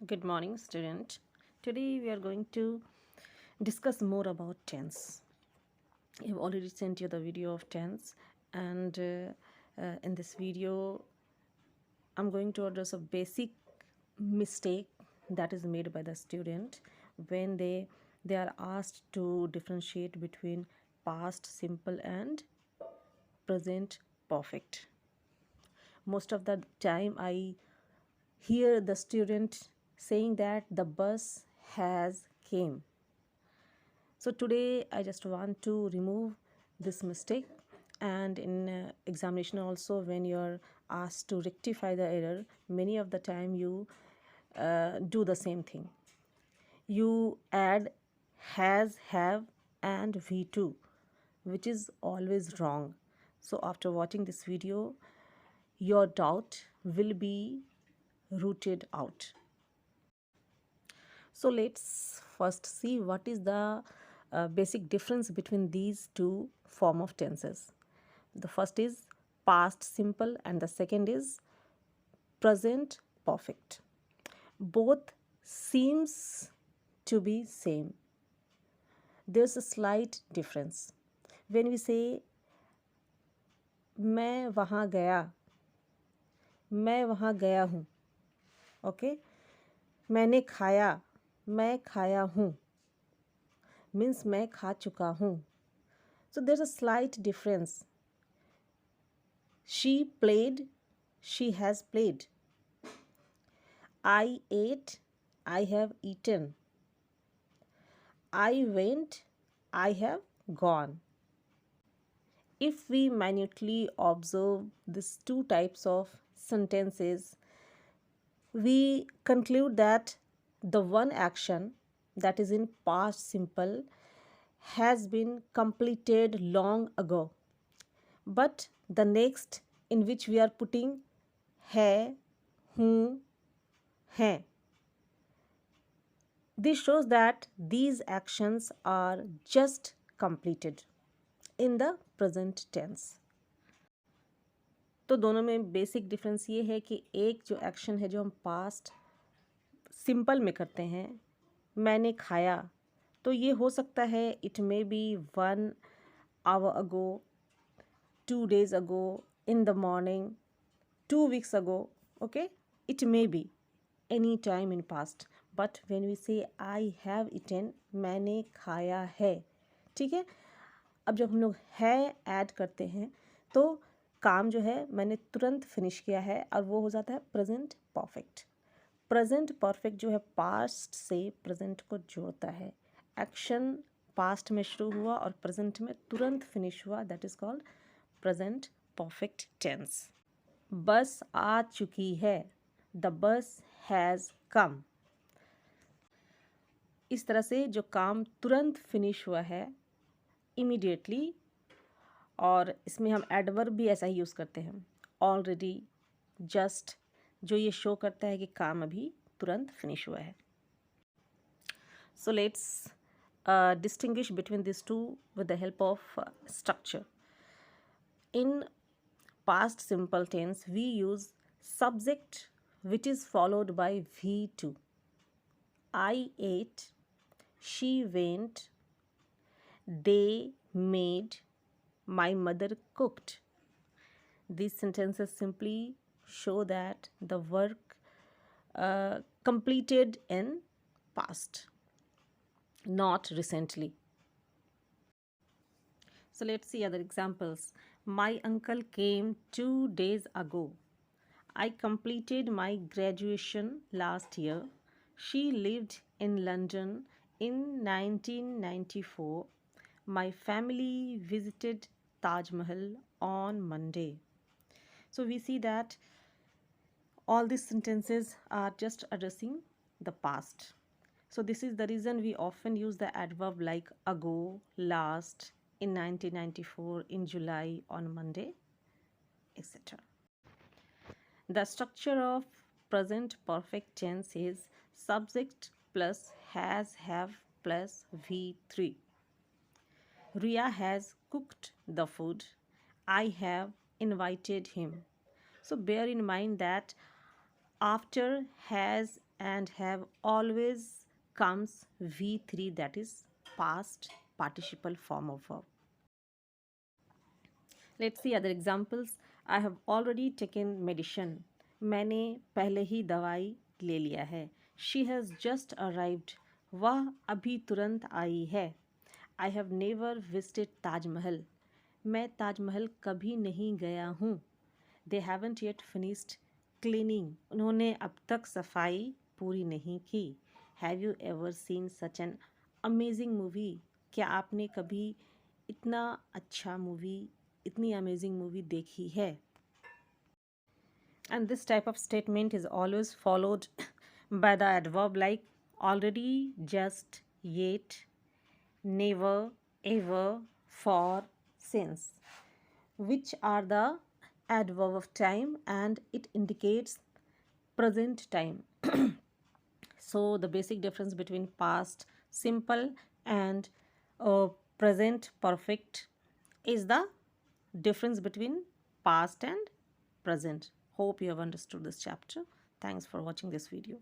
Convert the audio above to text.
Good morning, student. Today we are going to discuss more about tense. I've already sent you the video of tense, and in this video, I'm going to address a basic mistake that is made by the student when they are asked to differentiate between past simple and present perfect. Most of the time, I hear the student saying that the bus has came. So today I just want to remove this mistake, and in examination also, when you're asked to rectify the error, many of the time you do the same thing. You add has, have, and v2, which is always wrong. So after watching this video, your doubt will be rooted out. So let's first see what is the basic difference between these two form of tenses. The first is past simple and the second is present perfect. Both seems to be same. There's a slight difference. When we say मैं वहाँ गया हूँ, okay? मैंने खाया, मैं खाया हूँ, means मैं खा चुका हूँ. So there's a slight difference. She played, she has played. I ate, I have eaten. I went, I have gone. If we minutely observe these two types of sentences, we conclude that the one action that is in past simple has been completed long ago, but the next in which we are putting है, हूँ, हैं, this shows that these actions are just completed in the present tense. तो दोनों में basic difference ये है कि एक जो एक्शन है जो हम पास्ट सिंपल में करते हैं, मैंने खाया, तो ये हो सकता है it may be 1 hour ago, 2 days ago, in the morning, 2 weeks ago, okay? It may be any time in past. But when we say I have eaten, मैंने खाया है, ठीक है? अब जब हम लोग है ऐड करते हैं तो काम जो है मैंने तुरंत फिनिश किया है और वो हो जाता है प्रेजेंट परफेक्ट. प्रेजेंट परफेक्ट जो है पास्ट से प्रेजेंट को जोड़ता है. एक्शन पास्ट में शुरू हुआ और प्रेजेंट में तुरंत फिनिश हुआ, that is called present perfect tense. Bus आ चुकी है, द बस हैज़ कम. इस तरह से जो काम तुरंत फिनिश हुआ है इमीडिएटली, और इसमें हम एडवर्ब भी ऐसा ही यूज़ करते हैं, ऑलरेडी, जस्ट, जो ये शो करता है कि काम अभी तुरंत फिनिश हुआ है. So let's distinguish between these two with the help of structure. In past simple tense, we use subject which is followed by V2. I ate, she went, they made, my mother cooked. These sentences simply show that the work completed in past, not recently. So let's see other examples. My uncle came 2 days ago. I completed my graduation last year. She lived in London in 1994. My family visited Taj Mahal on Monday. So we see that all these sentences are just addressing the past. So this is the reason we often use the adverb like ago, last, in 1994, in July, on Monday, etc. The structure of present perfect tense is subject plus has, have plus V3. Ria has cooked the food. I have invited him. So bear in mind that after has and have always comes V3, that is past participle form of verb. Let's see other examples. I have already taken medicine. मैंने पहले ही दवाई ले लिया है. She has just arrived. वह अभी तुरंत आई है. I have never visited Taj Mahal. मैं ताजमहल कभी नहीं गया हूँ. They haven't yet finished cleaning. उन्होंने अब तक सफाई पूरी नहीं की. Have you ever seen such an amazing movie? क्या आपने कभी इतना अच्छा मूवी, इतनी अमेजिंग मूवी देखी है? And this type of statement is always followed by the adverb like already, just, yet, never, ever, for, since, which are the adverb of time and it indicates present time. So the basic difference between past simple and present perfect is the difference between past and present. Hope you have understood this chapter. Thanks for watching this video.